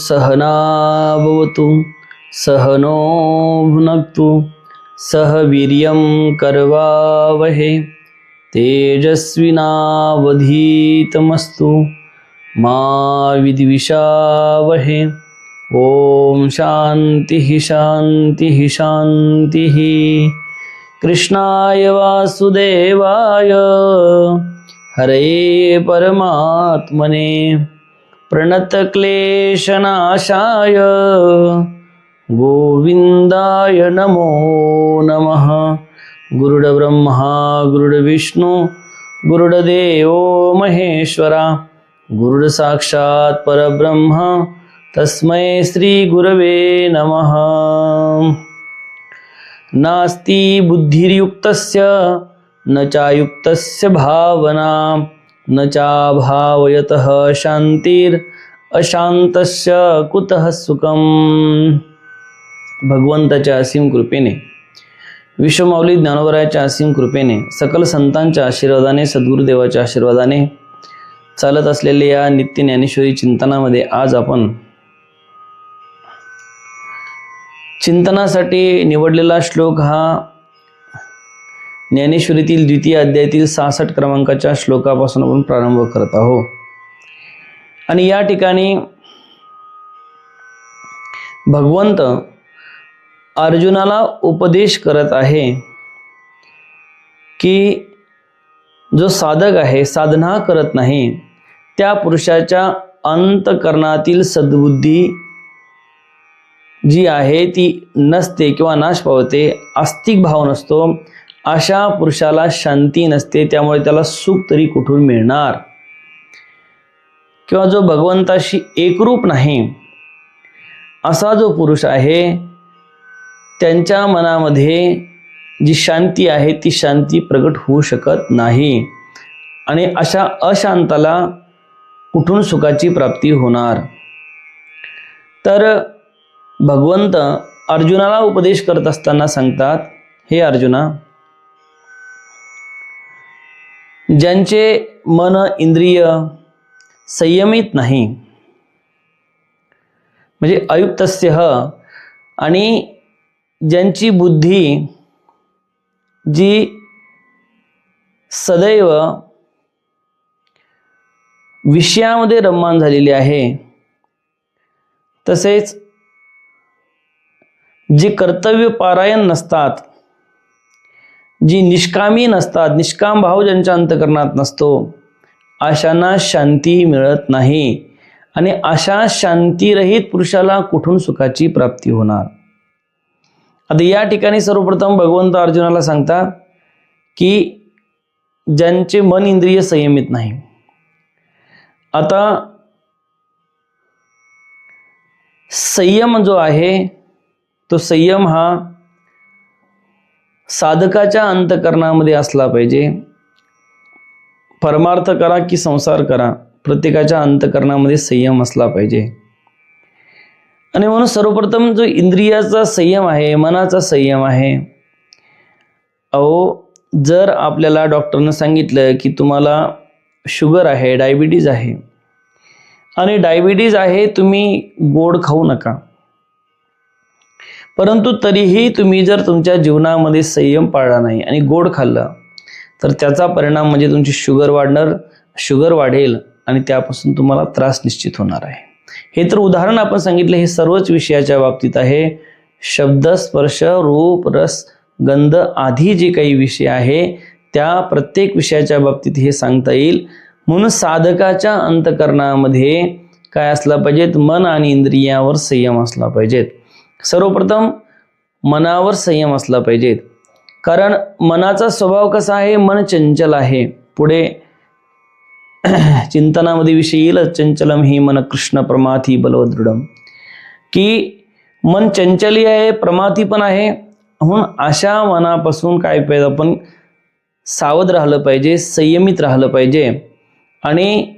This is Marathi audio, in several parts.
सहना भवतु सहनो भुनक्तु सह वीर्यं करवावहे तेजस्विनावधीतमस्तु मा विद्विषावहे। ओम शांतिः शांतिः शांतिः। कृष्णाय वासुदेवाय हरे परमात्मने प्रणतक्लेशनाशाय गोविंदाय नमो नमः। गुरुर्ब्रह्मा गुरुर्विष्णु गुरुर्देवो महेश्वरा गुरुर्साक्षात् परब्रह्म तस्मै श्री गुरवे नमः। नास्ति बुद्धिर्युक्तस्य न चायुक्तस्य भावना न चाभावयतः शांतिर् अशांतस्य कुतः सुखम। भगवंताच्या असीम कृपेने, विश्वमाऊली ज्ञानोबरायाच्या असीम कृपेने, सकल संतांच्या आशीर्वादाने, सद्गुरुदेवाच्या आशीर्वादाने चालत असलेल्या या नित्य ज्ञानेश्वरी चिंतनामध्ये आज आपण चिंतनासाठी निवडलेला श्लोक हा ज्ञानेश्वरीतील द्वितीय अध्यायातील 66 क्रमांकाच्या श्लोकापासून आपण प्रारंभ करत आहोत। आणि या ठिकाणी भगवंत अर्जुनाला उपदेश करत आहे की जो साधक आहे, साधना करत नाही, त्या पुरुषाच्या अंतःकरणातील सद्बुद्धी जी आहे ती नसते किंवा नाश पावते, आस्तिक भाव नसतो, अशा पुरुषाला शांती नसते, त्यामुळे त्याला सुख तरी कुठून मिळणार। किंवा जो भगवंताशी एकरूप नाही असा जो पुरुष आहे त्यांच्या मनामध्ये जी शांती आहे ती शांती प्रगट होऊ शकत नाही आणि अशा अशांताला कुठून सुखाची प्राप्ती होणार। तर भगवंत अर्जुनाला उपदेश करत असताना सांगतात, हे अर्जुना, ज्यांचे मन इंद्रिय संयमित नाही म्हणजे अयुक्तस्य, आणि ज्यांची बुद्धी जी सदैव विषयामध्ये रममाण झालेली आहे, तसेच जी कर्तव्य पारायण नसतात, जी निष्कामी नसतात, निष्काम भाव ज्यांच्या अंतःकरणात नसतो, अशांना शांती मिळत नाही आणि अशा शांतीरहित पुरुषाला कुठून सुखाची प्राप्ती होणार। आता या ठिकाणी सर्वप्रथम भगवंत अर्जुनाला सांगतात की ज्यांचे मन इंद्रिय संयमित नाही। आता संयम जो आहे तो संयम हा साधकाच्या अंतःकरणामध्ये असला पाहिजे। परमार्थ करा की संसार करा, प्रत्येकाच्या अंतःकरणामध्ये संयम असला पाहिजे। आणि म्हणून सर्वप्रथम जो इंद्रियाचा संयम आहे, मनाचा संयम आहे, जर आपल्याला डॉक्टरने सांगितलं की तुम्हाला शुगर आहे, डायबिटीज आहे आणि डायबिटीज आहे, तुम्ही गोड खाऊ नका, परंतु तरीही तुम्ही जर तुमच्या जीवनामध्ये संयम पाळला नाही आणि गोड खाल्लं तर त्याचा परिणाम म्हणजे तुमची शुगर वाढणार, शुगर वाढेल आणि त्यापासून तुम्हाला त्रास निश्चित होणार आहे। हे तर उदाहरण आपण सांगितले, हे सर्वच विषयाच्या बाबतीत आहे। शब्द, स्पर्श, रूप, रस, गंध आदी जे काही विषय आहे त्या प्रत्येक विषयाच्या बाबतीत हे सांगता येईल। म्हणून साधकाच्या अंतःकरणामध्ये काय असला पाहिजे, मन आणि इंद्रियावर संयम असला पाहिजे। सर्वप्रथम मनावर संयम असला पाहिजे, कारण मनाचा स्वभाव कसा आहे, मन चंचल आहे। पुढे चिंतनामध्ये विषय येईल, चंचलम ही मन कृष्ण प्रमाथी बलवदृढम, की मन चंचली आहे, प्रमाथी पण आहे। म्हणून अशा मनापासून काय पाहिजे, आपण सावध राहिलं पाहिजे, संयमित राहिलं पाहिजे। आणि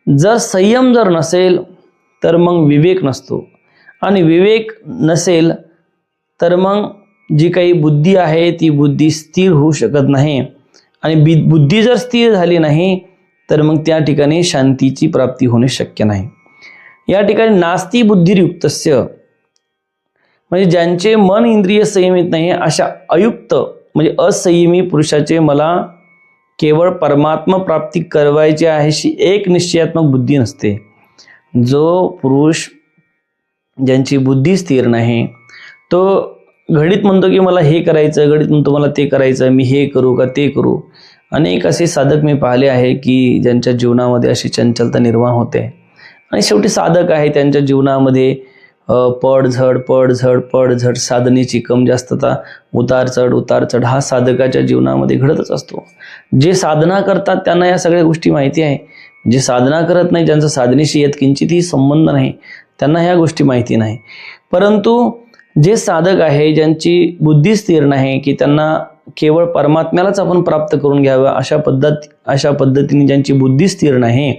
जर संयम जर नसेल तर मग विवेक नसतो, आणि विवेक नसेल तर मग जी काही बुद्धी आहे ती बुद्धी स्थिर होऊ शकत नाही, आणि बुद्धी जर स्थिर झाली नाही तर मग त्या ठिकाणी शांतीची प्राप्ती होणे शक्य नाही। या ठिकाणी नास्ती बुद्धिर्युक्तस्य, म्हणजे ज्यांचे मन इंद्रिय संयमित नाही अशा अयुक्त म्हणजे असंयमी पुरुषाचे मला केवळ परमात्मा प्राप्ती करवायची आहे अशी एक निश्चयात्मक बुद्धी नसते. जो पुरुष ज्यांची बुद्धी स्थिर नाही तो घडीत म्हणतो की मला हे करायचं, घडीत म्हणतो मला ते करायचं, मी हे करू का ते करू. अनेक असे साधक मी पाहिले आहे की ज्यांच्या जीवनामध्ये अशी चंचलता निर्माण होते आणि शेवटी साधक आहे त्यांच्या जीवनामध्ये पडझड पडझड पडझड, साधनेची कम जास्तता, उतार चढ हा साधकाच्या जीवनामध्ये घडतच असतो. जे साधना करतात त्यांना या सगळ्या गोष्टी माहिती आहे. जे साधना करत नाही, ज्यांचा साधनेशी येत किंचितही संबंध नाही, त्यांना ह्या गोष्टी माहिती नाही. परंतु जे साधक आहे ज्यांची बुद्धी स्थिर नाही की त्यांना केवळ परमात्म्यालाच आपण प्राप्त करून घ्यावं अशा पद्धतीने ज्यांची बुद्धी स्थिर नाही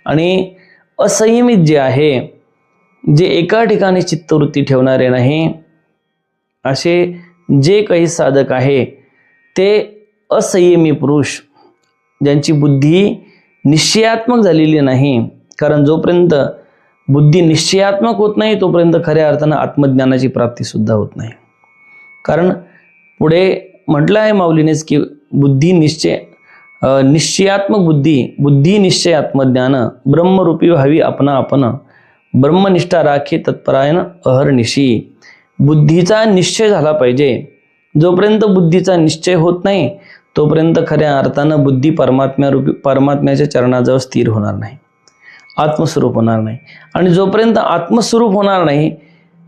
आणि असंयमित जे आहे, जे एका ठिकाणी चित्तवृत्ती ठेवणारे नाही, असे जे काही साधक आहे ते असंयमी पुरुष ज्यांची बुद्धी निश्चयात्मक झालेली नाही. कारण जोपर्यंत बुद्धी निश्चयात्मक होत नाही तोपर्यंत खऱ्या अर्थानं आत्मज्ञानाची प्राप्ती सुद्धा होत नाही. कारण पुढे म्हटलं आहे माऊलीनेच की बुद्धी निश्चयात्मक बुद्धी निश्चय आत्मज्ञान ब्रह्मरूपी व्हावी आपण ब्रह्मनिष्ठा राखे तत्परायण अहर्निशी. बुद्धीचा निश्चय झाला पाहिजे. जोपर्यंत बुद्धीचा निश्चय होत नाही तोपर्यंत खऱ्या अर्थानं बुद्धी परमात्म्याच्या चरणाजवळ स्थिर होणार नाही, आत्मस्वरूप होणार नाही. आणि जोपर्यंत आत्मस्वरूप होणार नाही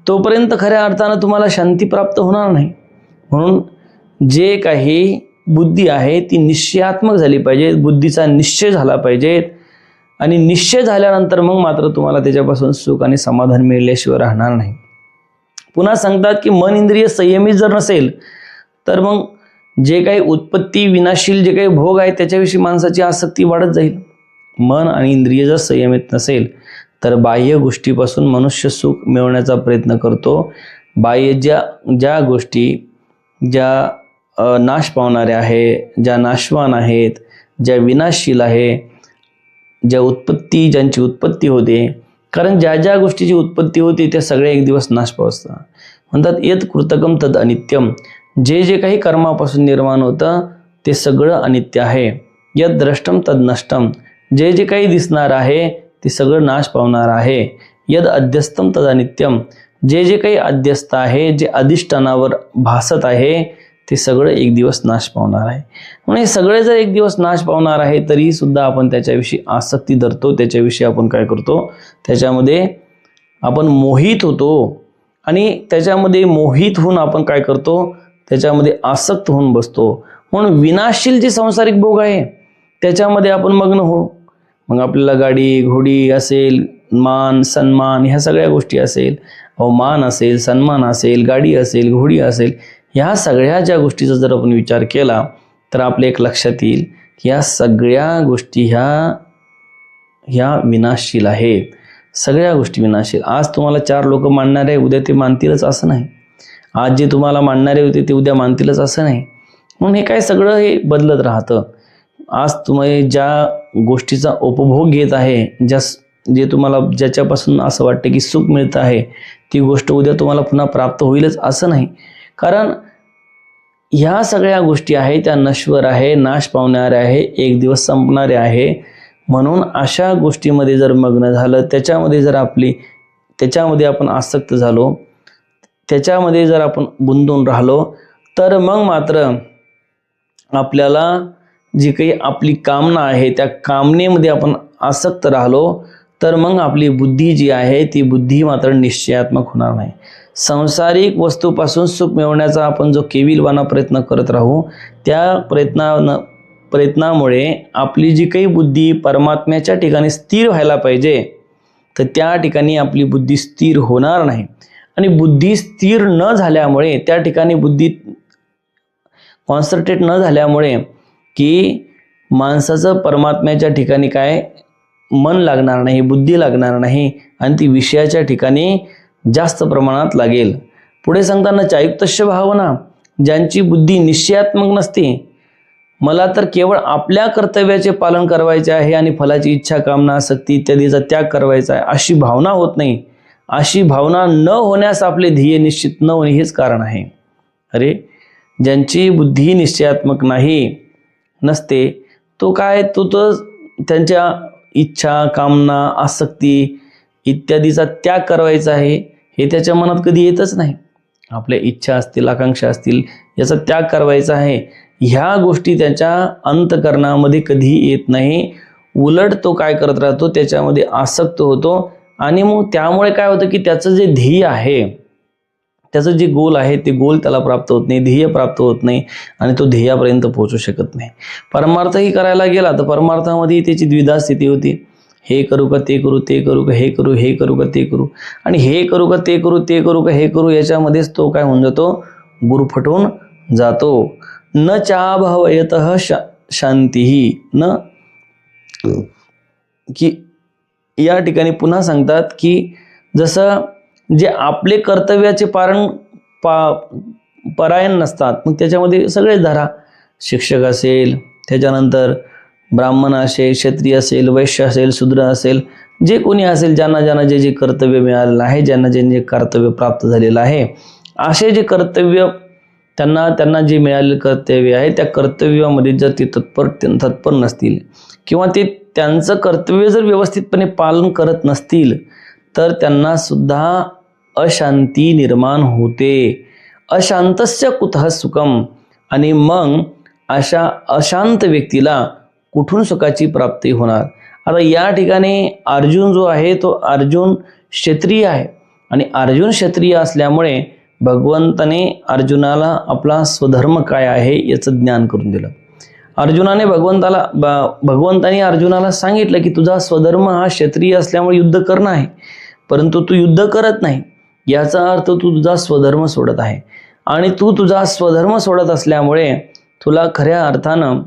तोपर्यंत खऱ्या अर्थानं तुम्हाला शांती प्राप्त होणार नाही. म्हणून जे काही बुद्धी आहे ती निश्चयात्मक झाली पाहिजे, बुद्धीचा निश्चय झाला पाहिजे. आणि निश्चय झाल्यानंतर मग मात्र तुम्हाला त्याच्यापासून सुख आणि समाधान मिळल्याशिवाय राहणार नाही. पुन्हा सांगतात की मन इंद्रिय संयमित जर नसेल तर मग जे काही उत्पत्ती विनाशील जे काही भोग आहे त्याच्याविषयी माणसाची आसक्ती वाढत जाईल. मन आणि इंद्रिय जर संयमित नसेल तर बाह्य गोष्टीपासून मनुष्य सुख मिळवण्याचा प्रयत्न करतो. बाह्य ज्या गोष्टी ज्या नाश पावणाऱ्या आहे, ज्या नाशवान आहेत, ज्या विनाशशील आहे, ज्यांची उत्पत्ती होते, कारण ज्या गोष्टीची उत्पत्ती होते त्या सगळ्या एक दिवस नाश पावतात. म्हणतात यत कृतकम तद अनित्यम, जे काही कर्मापासून निर्माण होतं ते सगळं अनित्य आहे. यत द्रष्टम तद नष्टम, जे काही दिसणार आहे ते सगळं नाश पावणार आहे. यद अध्यस्तम तद अनित्यम, जे काही अध्यस्त आहे, जे अधिष्ठानावर भासत आहे ते सगळं एक दिवस नाश पावणार आहे. म्हणून हे सगळे जर एक दिवस नाश पावणार आहे तरी सुद्धा आपण त्याच्याविषयी आसक्ती धरतो, त्याच्याविषयी आपण काय करतो, त्याच्यामध्ये आपण मोहित होतो. आणि त्याच्यामध्ये मोहित होऊन आपण काय करतो, त्याच्यामध्ये आसक्त होऊन बसतो. म्हणून विनाशील जे सांसारिक भोग आहे त्याच्यामध्ये आपण मग्न हो. मग आपल्याला गाडी घोडी असेल, मान सन्मान ह्या सगळ्या गोष्टी असेल, मान असेल, सन्मान असेल, गाडी असेल, घोडी असेल, ह्या सगळ्या ज्या गोष्टीचा जर आपण विचार केला तर आपल्या एक लक्षात येईल की ह्या सगळ्या गोष्टी ह्या विनाशशील आहेत. सगळ्या गोष्टी विनाशशील. आज तुम्हाला 4 लोक मानणारे उद्या ते मानतीलच असं नाही. आज जे तुम्हाला मानणारे होते ते उद्या मानतीलच असं नाही. म्हणून हे काय सगळं हे बदलत राहतं. आज तुम्ही ज्या गोष्टीचा उपभोग घेत आहे, जे तुम्हाला ज्याच्यापासून असं वाटतं की सुख मिळतं आहे, ती गोष्ट उद्या तुम्हाला पुन्हा प्राप्त होईलच असं नाही. कारण ह्या सगळ्या गोष्टी आहेत त्या नश्वर आहे, नाश पावणाऱ्या आहे, एक दिवस संपणारे आहे. म्हणून अशा गोष्टीमध्ये जर मग्न झालं, त्याच्यामध्ये आपण आसक्त झालो, त्याच्यामध्ये जर आपण गुंतून राहिलो तर मग मात्र आपल्याला जी काही आपली कामना आहे त्या कामनेमध्ये आपण आसक्त राहिलो तर मग आपली बुद्धी जी आहे ती बुद्धी मात्र निश्चयात्मक होणार नाही. सांसारिक वस्तूपासून सुख मिळवण्याचा आपण जो केविलवाना प्रयत्न करत राहू त्या प्रयत्नामुळे आपली जी काही बुद्धी परमात्म्याच्या ठिकाणी स्थिर व्हायला पाहिजे तर त्या ठिकाणी आपली बुद्धी स्थिर होणार नाही. आणि बुद्धी स्थिर न झाल्यामुळे, त्या ठिकाणी बुद्धी कॉन्सन्ट्रेट न झाल्यामुळे की माणसाचं परमात्म्याच्या ठिकाणी काय मन लागणार नाही, बुद्धी लागणार नाही आणि ती विषयाच्या ठिकाणी जास्त प्रमाणात लागेल. पुढे सांगताना चायुक्तस्य भावना, ज्यांची बुद्धी निश्चयात्मक नसते, मला तर केवळ आपल्या कर्तव्याचे पालन करायचे आहे आणि फलाची इच्छा, कामना, आसक्ती इत्यादीचा त्याग करायचा आहे अशी भावना होत नाही. अशी भावना न होण्यास आपले ध्येय निश्चित न होणे हेच कारण आहे. अरे, ज्यांची बुद्धी निश्चयात्मक नसते तो काय, तो तर त्यांच्या इच्छा, कामना, आसक्ती इत्यादीचा त्याग करायचा आहे हे त्याच्या मनात कधी येतच नाही. आपल्या इच्छा असतील, आकांक्षा असतील, याचा त्याग करायचा आहे ह्या गोष्टी त्याच्या अंतःकरणामध्ये कधी येत नाही. उलट तो काय करत राहतो, त्याच्यामध्ये आसक्त होतो आणि मग त्यामुळे काय होतं की त्याचं जे ध्येय आहे, त्याचं जे गोल आहे ते गोल त्याला प्राप्त होत नाही, ध्येय प्राप्त होत नाही आणि तो ध्येयापर्यंत पोहोचू शकत नाही. परमार्थही करायला गेला तर परमार्थामध्ये त्याची द्विधा स्थिती होती. हे करू का ते करू, ते करू का हे करू, हे करू का ते करू, आणि हे करू का ते करू, ते करू का हे करू, याच्यामध्येच तो काय होऊन जातो, गुरफटून जातो. न चाभवयतः शांतीही न, की या ठिकाणी पुन्हा सांगतात की जसं जे आपले कर्तव्याचे परायण नसतात, मग त्याच्यामध्ये सगळेच धरा, शिक्षक असेल, त्याच्यानंतर ब्राह्मण असेल, क्षत्रिय असेल, वैश्य असेल, शूद्र असेल, जे कोणी असेल, ज्यांना जे जे कर्तव्य मिळालेलं आहे, ज्यांना जे कर्तव्य प्राप्त झालेलं आहे, असे जे कर्तव्य त्यांना जे मिळालेले कर्तव्य आहे त्या कर्तव्यामध्ये जर ते तत्पर नसतील किंवा ते त्यांचं कर्तव्य जर व्यवस्थितपणे पालन करत नसतील तर त्यांना सुद्धा अशांती निर्माण होते. अशांतस्य कुतः सुखम, आणि मग अशा अशांत व्यक्तीला कुठून सुखाची प्राप्ती होणार. आता या ठिकाणी अर्जुन जो आहे तो अर्जुन क्षत्रिय आहे आणि अर्जुन क्षत्रिय असल्यामुळे भगवंताने अर्जुनाला आपला स्वधर्म काय आहे याचं ज्ञान करून दिलं. भगवंताने अर्जुनाला सांगितलं की तुझा स्वधर्म हा क्षत्रिय असल्यामुळे युद्ध करणं आहे, परंतु तू युद्ध करत नाही, याचा अर्थ तू तुझा स्वधर्म सोडत आहे आणि तू तुझा स्वधर्म सोडत असल्यामुळे तुला खऱ्या अर्थानं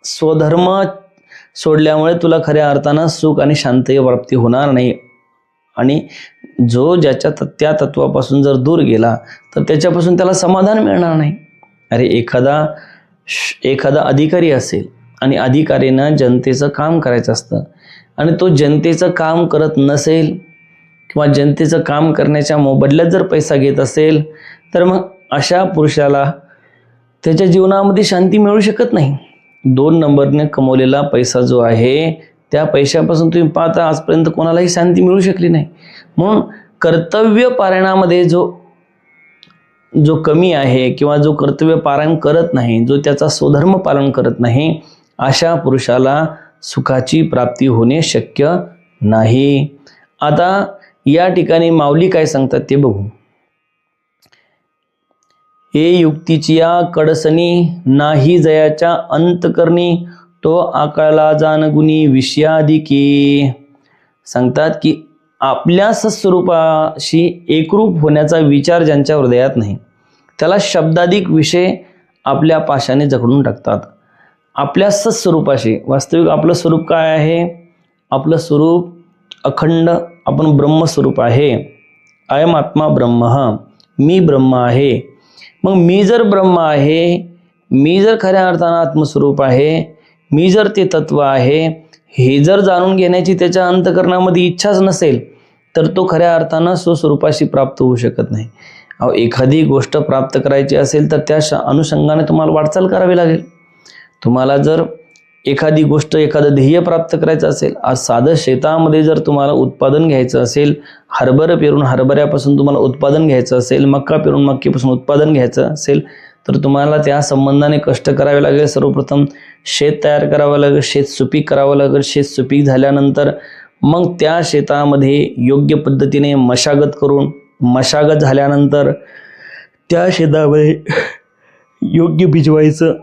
स्वधर्म सोडल्यामुळे तुला खऱ्या अर्थानं सुख आणि शांती प्राप्ती होणार नाही. आणि जो ज्याच्या त्या तत्वापासून जर दूर गेला तर त्याच्यापासून त्याला समाधान मिळणार नाही. अरे, एखादा अधिकारी असेल आणि अधिकारीनं जनतेचं काम करायचं असतं आणि तो जनतेचं काम करत नसेल किंवा जनतेचं काम करण्याच्या मोबदल्यात जर पैसा घेत असेल तर मग अशा पुरुषाला त्याच्या जीवनामध्ये शांती मिळू शकत नाही. 2 नंबरने कमवलेला पैसा जो आहे त्या पैशापासून तुम्ही पाहता आजपर्यंत कोणालाही शांती मिळू शकली नाही. म्हणून कर्तव्य पालनामध्ये जो कमी आहे किंवा जो कर्तव्य पालन करत नाही, जो त्याचा स्वधर्म पालन करत नाही, अशा पुरुषाला सुखाची प्राप्ती होणे शक्य नाही. आता या ठिकाणी माऊली काय सांगतात ते बघू. हे युक्तीची या कडसनी नाही जयाच्या अंतकरणी, तो आकाळला जाण गुणी विषयाधिकी. सांगतात की आपल्या सत्स्वरूपाशी एकरूप होण्याचा विचार ज्यांच्या हृदयात नाही त्याला शब्दाधिक विषय आपल्या पाशाने जखडून टाकतात. आपल्या सत्स्वरूपाशी, वास्तविक आपलं स्वरूप काय आहे? आपलं स्वरूप अखंड, आपण ब्रह्मस्वरूप आहे. अयम आत्मा ब्रह्म, मी ब्रह्म आहे. मग मी जर ब्रह्म आहे, मी जर खऱ्या अर्थानं आत्मस्वरूप आहे, मी जर ते तत्व आहे, हे जर जाणून घेण्याची त्याच्या अंतःकरणामध्ये इच्छाच नसेल तर तो खऱ्या अर्थानं स्वस्वरूपाशी प्राप्त होऊ शकत नाही. एखादी गोष्ट प्राप्त करायची असेल तर त्या अनुषंगाने तुम्हाला वाटचाल करावी लागेल. तुम्हाला जर एखादी गोष्ट, एखादं ध्येय प्राप्त करायचं असेल, आज साधं शेतामध्ये जर तुम्हाला उत्पादन घ्यायचं असेल, हरभरा पेरून हरभऱ्यापासून तुम्हाला उत्पादन घ्यायचं असेल, मक्का पेरून मक्कीपासून उत्पादन घ्यायचं असेल तर तुम्हाला त्या संबंधाने कष्ट करावे लागेल. सर्वप्रथम शेत तयार करावं लागेल, शेत सुपीक करावं लागेल. शेत सुपीक झाल्यानंतर मग त्या शेतामध्ये योग्य पद्धतीने मशागत करून, मशागत झाल्यानंतर त्या शेतामध्ये योग्य बिजवायचं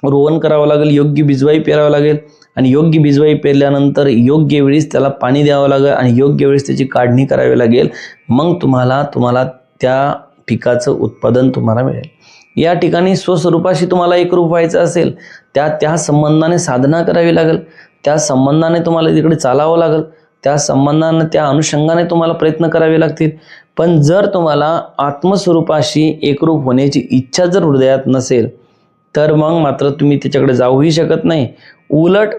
रोवण करावं लागेल, योग्य बिजवाई पेरावं लागेल आणि योग्य बिजवाई पेरल्यानंतर योग्य वेळीस त्याला पाणी द्यावं लागेल आणि योग्य वेळेस त्याची काढणी करावी लागेल. मग तुम्हाला त्या पिकाचं उत्पादन तुम्हाला मिळेल. या ठिकाणी स्वस्वरूपाशी तुम्हाला एकरूप व्हायचं असेल त्या संबंधाने साधना करावी लागेल, त्या संबंधाने तुम्हाला तिकडे चालावं लागेल, त्या संबंधाने त्या अनुषंगाने तुम्हाला प्रयत्न करावे लागतील. पण जर तुम्हाला आत्मस्वरूपाशी एकरूप होण्याची इच्छा जर हृदयात नसेल तर मग मात्र तुम्ही त्याच्याकडे जाऊही शकत नाही. उलट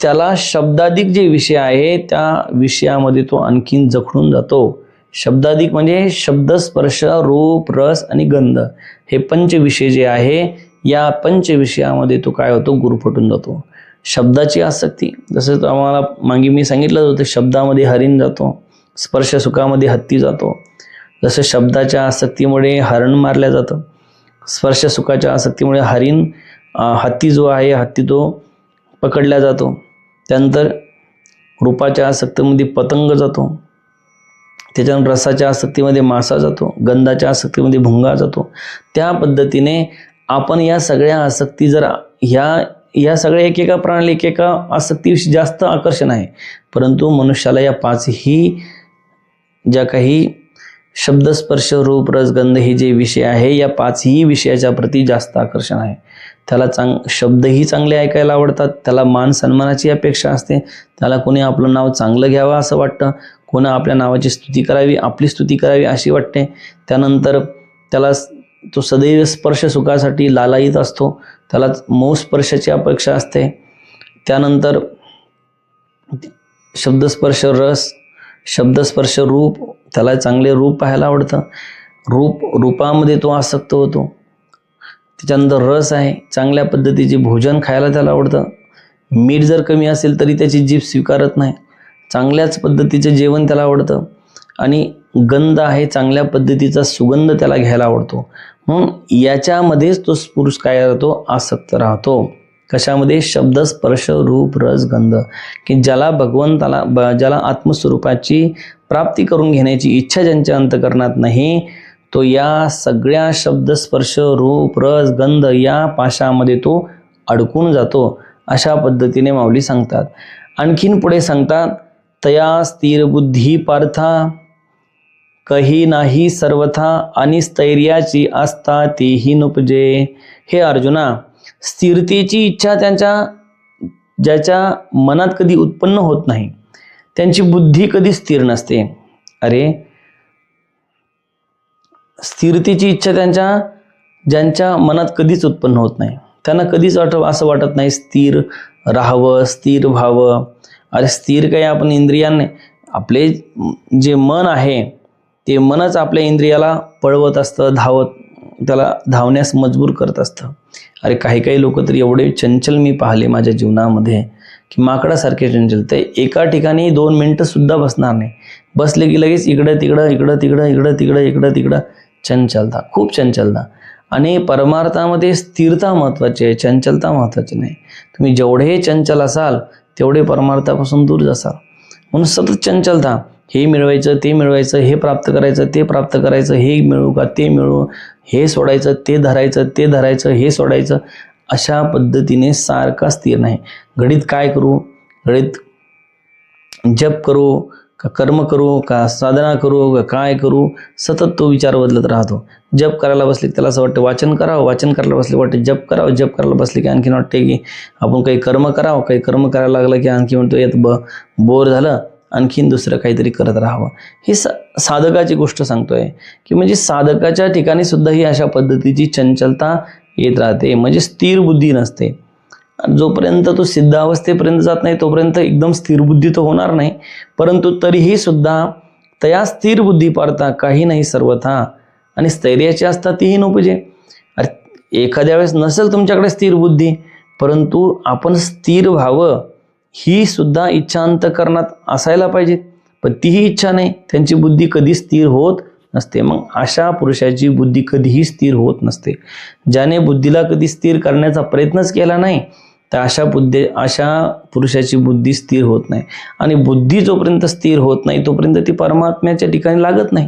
त्याला शब्दाधिक जे विषय आहे त्या विषयामध्ये तो आणखीन जखडून जातो. शब्दाधिक म्हणजे शब्द, स्पर्श, रूप, रस आणि गंध हे पंचविषय जे आहे, या पंचविषयामध्ये तो काय होतो, गुरफटून जातो. शब्दाची आसक्ती, जसं आम्हाला मागे मी सांगितलं होतं, शब्दामध्ये हरिण जातो, स्पर्श सुखामध्ये हत्ती जातो. जसं शब्दाच्या आसक्तीमुळे हरण मारल्या जातं, स्पर्श सुखाच्या आसक्तीमुळे हत्ती जो आहे, हत्ती तो पकडला जातो. त्यानंतर रूपाच्या आसक्तीमध्ये पतंग जातो, त्याच्यानंतर रसाच्या आसक्तीमध्ये मासा जातो, गंधाच्या आसक्तीमध्ये भुंगा जातो. त्या पद्धतीने आपण या सगळ्या आसक्ती जर या सगळ्या एकेका प्राण्याला एकेका आसक्तीविषयी जास्त आकर्षण आहे, परंतु मनुष्याला या पाचही ज्या काही शब्द, स्पर्श, रूप, रस, गंध हे जे विषय आहे, या पाचही विषयाच्या प्रती जास्त आकर्षण आहे. त्याला शब्दही चांगले ऐकायला आवडतात, त्याला मान सन्मानाची अपेक्षा असते, त्याला कोणी आपलं नाव चांगलं घ्यावं असं वाटतं, कोणी आपल्या नावाची स्तुती करावी, आपली स्तुती करावी अशी वाटते. त्यानंतर त्याला तो सदैव स्पर्श सुखासाठी लालायित असतो, त्याला मऊ स्पर्शाची अपेक्षा असते. त्यानंतर शब्दस्पर्श रस, शब्दस्पर्श रूप, त्याला चांगले रूप पाहायला आवडतं, रूपामध्ये तो आसक्त होतो. त्याच्यानंतर रस आहे, चांगल्या पद्धतीचे भोजन खायला त्याला आवडतं. मीठ जर कमी असेल तरी त्याची जीभ स्वीकारत नाही, चांगल्याच पद्धतीचं जेवण त्याला आवडतं. आणि गंध आहे, चांगल्या पद्धतीचा सुगंध त्याला घ्यायला आवडतो. म्हणून याच्यामध्येच तो पुरुष काय राहतो, आसक्त राहतो. कशामध्ये? शब्द, स्पर्श, रूप, रस, गंध, की ज्याला आत्मस्वरूपाची प्राप्ती करून घेण्याची इच्छा ज्यांच्या अंतःकरणात नाही, तो या सगळ्या शब्द, स्पर्श, रूप, रस, गंध या पाशामध्ये तो अडकून जातो. अशा पद्धतीने माऊली सांगतात. आणखीन पुढे सांगतात, तया स्थिर बुद्धी पार्था कही नाही सर्वथा, आणि स्थैर्याची आस्था तेही नुपजे. हे अर्जुना, स्थिरतेची इच्छा ज्याच्या मनात कधी उत्पन्न होत नाही, त्यांची बुद्धी कधी स्थिर नसते. अरे, स्थिरतेची इच्छा ज्यांच्या मनात कधीच उत्पन्न होत नाही, त्यांना कधीच असं वाटत नाही स्थिर राहावं, स्थिर व्हावं. अरे स्थिर काय, आपण इंद्रियाने, आपले जे मन आहे ते मनच आपल्या इंद्रियाला पळवत असतं, त्याला धावण्यास मजबूर करत असतं. अरे काही लोक तर एवढे चंचल मी पाहिले माझ्या जीवनामध्ये, की माकडासारखे चंचल. ते एका ठिकाणी 2 मिनिटं सुद्धा बसणार नाही, बसले की लगेच इकडं तिकडं चंचलता, खूप चंचलता. आणि परमार्थामध्ये स्थिरता महत्त्वाची आहे, चंचलता महत्त्वाची नाही. तुम्ही जेवढे चंचल असाल तेवढे परमार्थापासून दूर जासाल. म्हणून सतत चंचलता, हे मिळवायचं, ते मिळवायचं, हे प्राप्त करायचं, ते प्राप्त करायचं, हे मिळू का ते मिळू, हे सोडायचं, ते धरायचं, हे सोडायचं, अशा पद्धतीने सारखा स्थिर नाही. घडीत काय करू, घडीत जप करू का कर्म करू का साधना करू का काय करू, सतत तो विचार बदलत राहतो. जप करायला बसले त्याला असं वाटतं वाचन करावं, वाचन करायला बसले वाटते जप करावं, जप करायला बसले की आणखीन वाटते की आपण काही कर्म करावं, काही कर्म करायला लागलं की आणखी म्हणतो यात बोर झालं, आणखीन दुसरं काहीतरी करत राहावं. ही साधकाची गोष्ट सांगतोय, की म्हणजे साधकाच्या ठिकाणी सुद्धा ही अशा पद्धतीची चंचलता येत राहते, म्हणजे स्थिर बुद्धी नसते. जोपर्यंत तो सिद्ध अवस्थेपर्यंत जात नाही तोपर्यंत एकदम स्थिर बुद्धी तो होणार नाही. परंतु तरीही सुद्धा तया स्थिर बुद्धी पारता काही नाही सर्वथा, आणि स्थैर्याची असता तीही नोपजे. अरे एखाद्या वेळेस नसेल तुमच्याकडे स्थिर बुद्धी, परंतु आपण स्थिर व्हावं ही सुद्धा इच्छा अंतःकरणात असायला पाहिजे, पण तीही इच्छा नाही, त्यांची बुद्धी कधी स्थिर होत नसते. मग अशा पुरुषाची बुद्धी कधीही स्थिर होत नसते. ज्याने बुद्धीला कधी स्थिर करण्याचा प्रयत्नच केला नाही, तर अशा पुरुषाची बुद्धी स्थिर होत नाही. आणि बुद्धी जोपर्यंत स्थिर होत नाही तोपर्यंत ती परमात्म्याच्या ठिकाणी लागत नाही.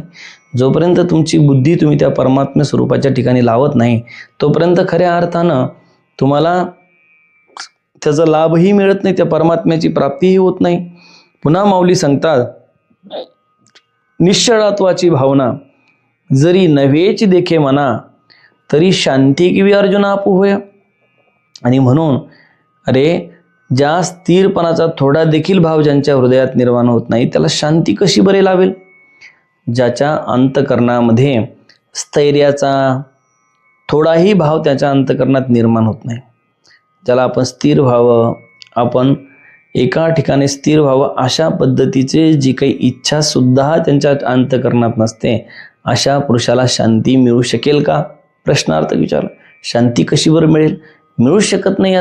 जोपर्यंत तुमची बुद्धी तुम्ही त्या परमात्म्या स्वरूपाच्या ठिकाणी लावत नाही तोपर्यंत खऱ्या अर्थानं तुम्हाला त्याचा लाभही मिळत नाही, त्या परमात्म्याची प्राप्तीही होत नाही. पुन्हा माऊली सांगतात, निश्चळत्वाची भावना जरी नव्हेची देखे मना, तरी शांती किवी अर्जुना आपू होय. आणि म्हणून अरे ज्या स्थिरपणाचा थोडा देखील भाव ज्यांच्या हृदयात निर्माण होत नाही त्याला शांती कशी बरे लावेल. ज्याच्या अंतःकरणामध्ये स्थैर्याचा, थोडाही भाव त्याच्या अंतःकरणात निर्माण होत नाही. ज्याला आपण स्थिर व्हावं, आपण एका ठिकाणी स्थिर व्हावं अशा पद्धतीचे जी काही इच्छा सुद्धा त्यांच्या अंतःकरणात नसते, अशा पुरुषाला शांती मिळू शकेल का? प्रश्नार्थ विचारला. शांती कशी बरं मिळेल? मिळू शकत नाही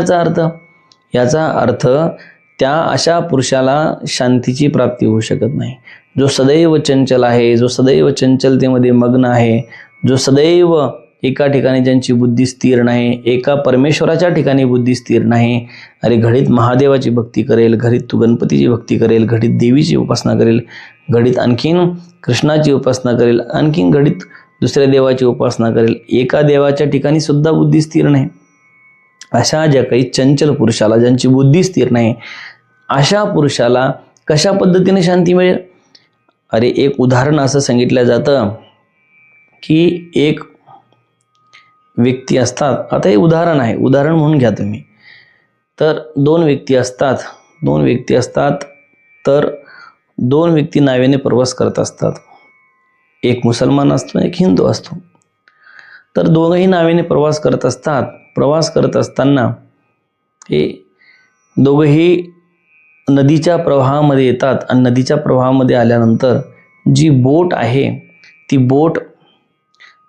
याचा अर्थ त्या अशा पुरुषाला शांतीची प्राप्ती होऊ शकत नाही. जो सदैव चंचल आहे, जो सदैव चंचलतेमध्ये मग्न आहे, जो सदैव एका ठिकाणी ज्यांची बुद्धी स्थिर नाही, एका परमेश्वराच्या ठिकाणी बुद्धी स्थिर नाही. अरे घडीत महादेवाची भक्ती करेल, घडीत तू गणपतीची भक्ती करेल, घडीत देवीची उपासना करेल, घडीत आणखीन कृष्णाची उपासना करेल, आणखीन घडीत दुसऱ्या देवाची उपासना करेल, एका देवाच्या ठिकाणी सुद्धा बुद्धी स्थिर नाही. अशा ज्या काही चंचल पुरुषाला, ज्यांची बुद्धी स्थिर नाही, अशा पुरुषाला कशा पद्धतीने शांती मिळेल? अरे एक उदाहरण असं सांगितलं जातं की एक व्यक्ती असतात. आता हे उदाहरण आहे, उदाहरण म्हणून घ्या तुम्ही. तर दोन व्यक्ती असतात तर दोन व्यक्ती नावेने प्रवास करत असतात. एक मुसलमान असतो, एक हिंदू असतो. तर दोघंही नावेने प्रवास करत असतात. प्रवास करत असताना हे दोघंही नदीच्या प्रवाहामध्ये येतात आणि नदीच्या प्रवाहामध्ये आल्यानंतर जी बोट आहे ती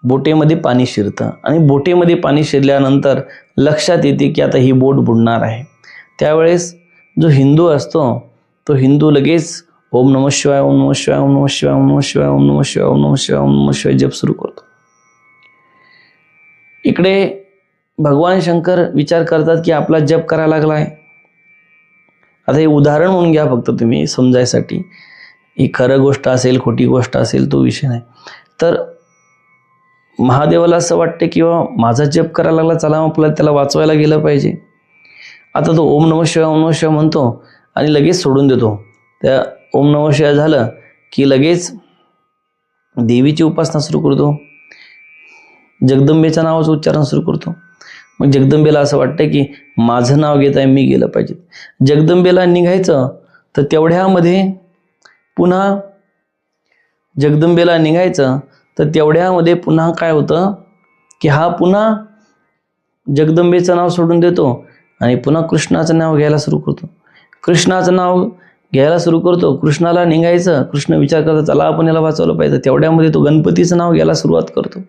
बोटेमध्ये पाणी शिरतं आणि बोटेमध्ये पाणी शिरल्यानंतर लक्षात येते की आता ही बोट बुडणार आहे. त्यावेळेस जो हिंदू असतो तो हिंदू लगेच ओम नमः शिवाय, ओम नमः शिवाय, ओम नमः शिवाय, ओम नमः शिवाय, ओम नमः शिवाय, ओम नमः शिवाय, ओम नमः शिवाय जप सुरू करतो. इकडे भगवान शंकर विचार करतात की आपला जप करायला लागला आहे. आता हे उदाहरण म्हणून घ्या फक्त तुम्ही समजायसाठी. ही खरं गोष्ट असेल, खोटी गोष्ट असेल, तो विषय नाही. तर महादेवाला असं वाटतं की माझा जप करायला लागला, चला आपल्याला त्याला वाचवायला गेलं पाहिजे. आता तो ओम नमः शिवाय, ओम नमः शिवाय म्हणतो आणि लगेच सोडून देतो. त्या ओम नमः शिवाय झालं की लगेच देवीची उपासना सुरू करतो, जगदंबेच्या नावाचं उच्चारण सुरू करतो. मग जगदंबेला असं वाटतं की माझं नाव घेत आहे, मी गेलं पाहिजे. जगदंबेला निघायचं तर तेवढ्यामध्ये पुन्हा काय होतं की हा पुन्हा जगदंबेचं नाव सोडून देतो आणि पुन्हा कृष्णाचं नाव घ्यायला सुरू करतो. कृष्णाला निघायचं, कृष्ण विचार करतो चला आपण याला वाचवलं पाहिजे. तेवढ्यामध्ये तो गणपतीचं नाव घ्यायला सुरुवात करतो.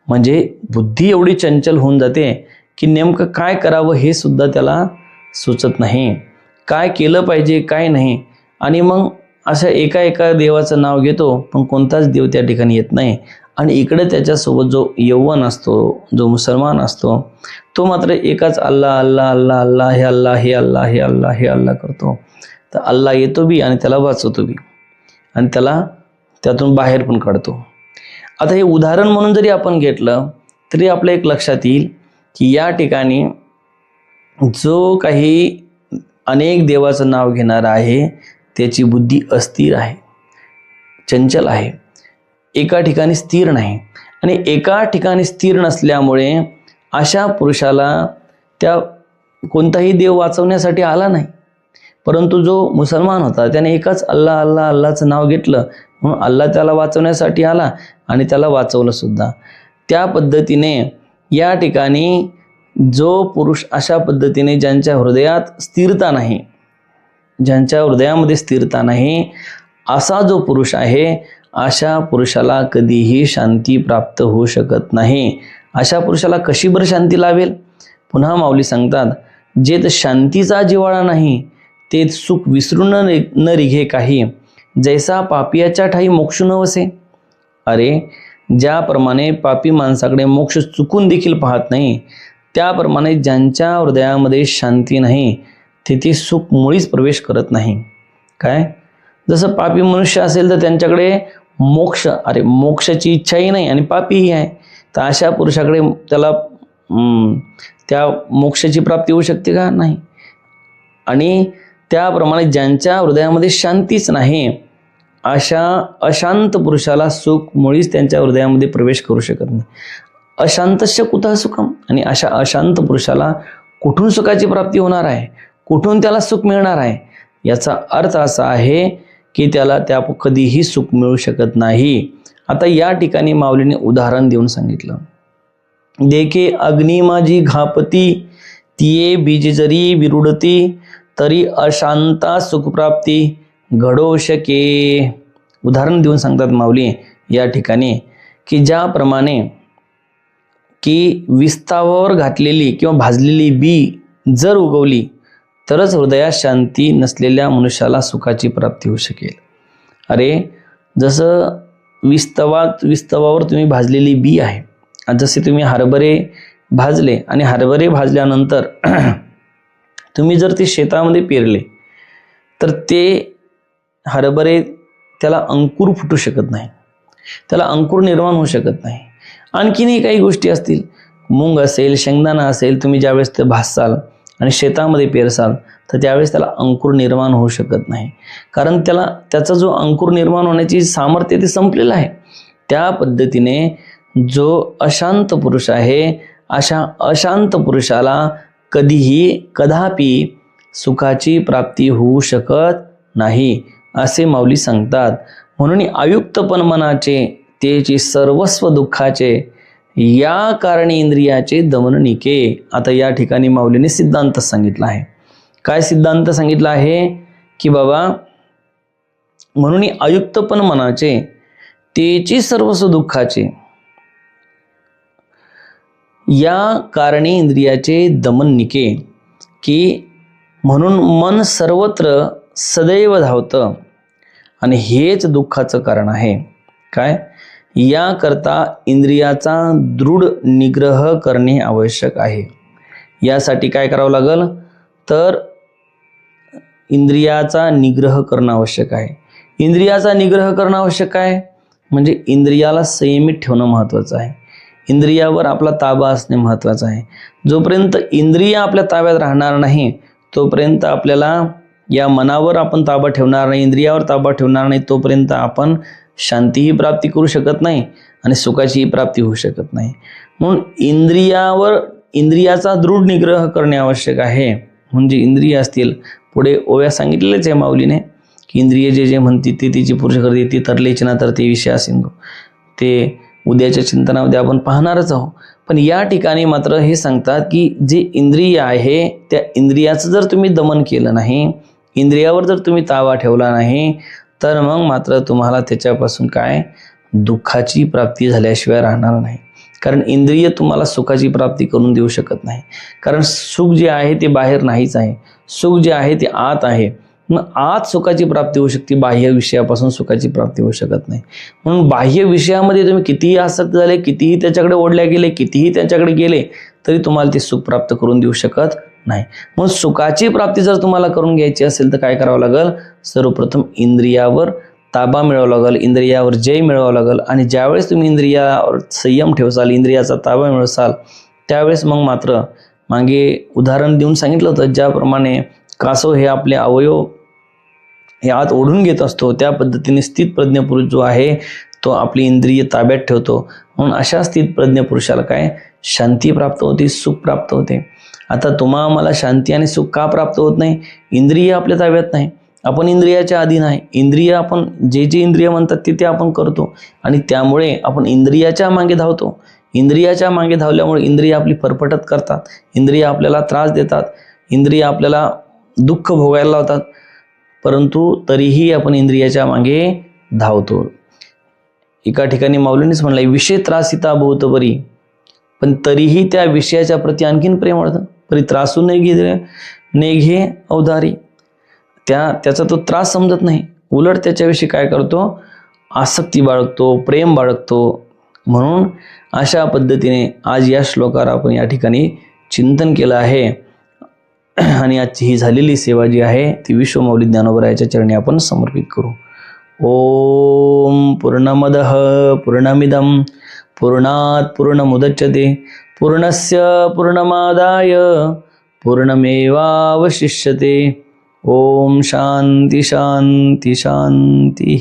म्हणजे बुद्धी एवढी चंचल होऊन जाते की नेमकं काय करावं हे सुद्धा त्याला सुचत नाही, काय केलं पाहिजे काय नाही. आणि मग अशा एका देवाचं नाव घेतो पण कोणताच देव त्या ठिकाणी येत नाही. आणि इकडे त्याच्यासोबत जो यौवन असतो, जो मुसलमान असतो, तो मात्र एकाच अल्लाह अल्लाह अल्लाह अल्लाह हे अल्लाह हे अल्लाह हे अल्लाह हे अल्लाह करतो. तर अल्लाह येतो बी आणि त्याला वाचवतो बी आणि त्याला त्यातून बाहेर पण काढतो. आता हे उदाहरण म्हणून जरी आपण घेतलं तरी आपल्या एक लक्षात येईल की या ठिकाणी जो काही अनेक देवाचं नाव घेणारा आहे त्याची बुद्धी अस्थिर आहे, चंचल आहे, एका ठिकाणी स्थिर नाही. आणि एका ठिकाणी स्थिर नसल्यामुळे अशा पुरुषाला त्या कोणताही देव वाचवण्यासाठी आला नाही. परंतु जो मुसलमान होता त्याने एकाच अल्लाह अल्लाह अल्लाहचं नाव घेतलं म्हणून अल्लाह त्याला वाचवण्यासाठी आला आणि त्याला वाचवलं सुद्धा. त्या पद्धतीने या ठिकाणी जो पुरुष अशा पद्धतीने ज्यांच्या हृदयामध्ये स्थिरता नाही असा जो पुरुष आहे, अशा पुरुषाला कधीही शांती प्राप्त होऊ शकत नाही. अशा पुरुषाला कशी बरं शांती लाभेल? पुन्हा माऊली सांगतात, जेत शांतीचा जिव्हाळा नाही ते सुख विसरून न रिघे काही, जैसा पापियाच्या ठाई मोक्ष न वसे. अरे ज्याप्रमाणे पापी माणसाकडे मोक्ष चुकून देखील पाहत नाही, त्याप्रमाणे ज्यांच्या हृदयामध्ये शांती नाही तिथे सुख मुळीच प्रवेश करत नाही. काय? जसं पापी मनुष्य असेल तर त्यांच्याकडे मोक्षाची इच्छाही नाही आणि पापीही आहे. तर अशा पुरुषाकडे त्याला त्या मोक्षाची प्राप्ती होऊ शकते का? नाही. आणि त्याप्रमाणे ज्यांच्या हृदयामध्ये शांतीच नाही अशा अशांत पुरुषाला सुख मुळीच त्यांच्या हृदयामध्ये प्रवेश करू शकत नाही. अशांतस्य कुतः सुखम. आणि अशा अशांत पुरुषाला कुठून सुखाची प्राप्ती होणार आहे, कुठून त्याला सुख मिळणार आहे? याचा अर्थ असा आहे की त्याला कधीही सुख मिळू शकत नाही. आता या ठिकाणी माऊलीने उदाहरण देऊन सांगितलं देखे अग्नी माझी घापती, तिये बीज जरी विरुडती, तरी अशांता सुखप्राप्ती घडो शके. उदाहरण देऊन सांगतात माऊली या ठिकाणी की ज्याप्रमाणे की विस्तावावर घातलेली किंवा भाजलेली बी जर उगवली तरच हृदयात शांती नसलेल्या मनुष्याला सुखाची प्राप्ती होऊ शकेल. अरे जसं विस्तवावर तुम्ही भाजलेली बी आहे, जसे तुम्ही हरभरे भाजले आणि हरभरे भाजल्यानंतर तुम्ही जर ते शेतामध्ये पेरले तर ते हरभरे त्याला अंकुर फुटू शकत नाही, त्याला अंकुर निर्माण होऊ शकत नाही. आणखीनही काही गोष्टी असतील, मूग असेल, शेंगदाणा असेल, तुम्ही ज्यावेळेस ते भाजसाल आणि शेतामध्ये पेरसाल तर त्यावेळेस त्याला अंकुर निर्माण होऊ शकत नाही, कारण त्याचा जो अंकुर निर्माण होण्याची सामर्थ्य ते संपलेलं आहे. त्या पद्धतीने जो अशांत पुरुष आहे, अशा अशांत पुरुषाला कदापि सुखाची प्राप्ती होऊ शकत नाही असे माऊली सांगतात. म्हणून आयुक्तपण मनाचे तेची सर्वस्व दुःखाचे, या कारणी इंद्रियाचे दमन निके. आता या ठिकाणी माऊलीने सिद्धांत सांगितला आहे. काय सिद्धांत सांगितला आहे की बाबा म्हणून आयुक्तपण मनाचे तेची सर्वस्व दुःखाचे, या कारणी इंद्रियाचे दमन निके, की म्हणून मन सर्वत्र सदैव धावतं आणि हेच दुःखाचं कारण आहे. काय? याकरता इंद्रियाचा दृढ निग्रह करणे आवश्यक आहे. यासाठी काय करावं लागेल तर इंद्रियाचा निग्रह करणं आवश्यक आहे. इंद्रियाचा निग्रह करणं आवश्यक आहे म्हणजे इंद्रियाला संयमित ठेवणं महत्त्वाचं आहे. इंद्रियावर आपला ताबा असणे महत्त्वाचं आहे. जोपर्यंत इंद्रिय आपल्या ताब्यात राहणार नाही तोपर्यंत आपल्याला या मनावर आपण ताबा ठेवणार नाही, इंद्रियावर ताबा ठेवणार नाही, तोपर्यंत आपण शांतीही प्राप्ती करू शकत नाही आणि सुखाचीही प्राप्ती होऊ शकत नाही. म्हणून इंद्रियाचा दृढ निग्रह करणे आवश्यक आहे. म्हणजे इंद्रिय असतील, पुढे ओव्या सांगितलेलेच आहे माऊलीने की इंद्रिय जे जे म्हणते ते तिची पुरुष करते, ती तरलेच ना तर ते विषया सिंधू. ते उद्याच्या चिंतनामध्ये आपण पाहणारच आहोत. पण या ठिकाणी मात्र हे सांगतात की जे इंद्रिय आहे त्या इंद्रियाचं जर तुम्ही दमन केलं नाही, इंद्रियावर जर तुम्ही ताबा ठेवला नाही तर मग मात्र तुम्हाला त्याच्यापासून काय दुःखाची प्राप्ती झाल्याशिवाय राहणार नाही. कारण इंद्रिय तुम्हाला सुखाची प्राप्ती करून देऊ शकत नाही. कारण सुख जे आहे ते बाहेर नाहीच आहे, सुख जे आहे ते आत आहे. मग आत सुखाची प्राप्ती होऊ शकते, बाह्य विषयापासून सुखाची प्राप्ती होऊ शकत नाही. म्हणून बाह्य विषयामध्ये तुम्ही कितीही आसक्त झाले, कितीही त्याच्याकडे ओढल्या गेले, कितीही त्याच्याकडे गेले तरी तुम्हाला ते सुख प्राप्त करून देऊ शकत नाही. मग सुखाची प्राप्ती जर तुम्हाला करून घ्यायची असेल तर काय करावं लागेल, सर्वप्रथम इंद्रियावर ताबा मिळवावा लागेल, इंद्रियावर जय मिळवावं लागेल. आणि ज्यावेळेस तुम्ही इंद्रियावर संयम ठेवसाल, इंद्रियाचा ताबा मिळवसाल, त्यावेळेस मग मात्र मागे उदाहरण देऊन सांगितलं होतं ज्याप्रमाणे कासव हे आपले अवयव हे आत ओढून घेत असतो, त्या पद्धतीने स्थित प्रज्ञ पुरुष जो आहे तो आपली इंद्रिय ताब्यात ठेवतो. म्हणून अशा स्थित प्रज्ञ पुरुषाला काय शांती प्राप्त होते, सुख प्राप्त होते. आता मला शांती आणि सुख का प्राप्त होत नाही? इंद्रिय आपल्या ताब्यात नाही, आपण इंद्रियाच्या अधीन आहे. इंद्रिय आपण जे इंद्रिय म्हणतात ते आपण करतो आणि त्यामुळे आपण इंद्रियाच्या मागे धावतो. इंद्रियाच्या मागे धावल्यामुळे इंद्रिय आपली फरफटत करतात, इंद्रिय आपल्याला त्रास देतात, इंद्रिय आपल्याला दुःख भोगायला लावतात, परंतु तरीही आपण इंद्रियाच्या मागे धावतो. एका ठिकाणी माऊलीनेच म्हणलंय विषय त्रासिता बहुत बरी, पण तरीही त्या विषयाच्या प्रती आणखीन प्रेम वाढतं. परी त्रासून नाही घे अवधारी, त्याचा तो त्रास समजत नाही, उलट त्याच्याविषयी काय करतो, आसक्ती बाळगतो, प्रेम बाळगतो. म्हणून अशा पद्धतीने आज या श्लोकावर आपण या ठिकाणी चिंतन केलं आहे आणि आजची ही झालेली सेवा जी आहे ती विश्वमौली ज्ञानोबरायाच्या चरणी आपण समर्पित करू. ओम पूर्णमदः पूर्णमिदं पूर्णात् पूर्णमुदच्यते पूर्णस्य पूर्णमादाय पूर्णमेवावशिष्यते. ओम शांती शांती शांती.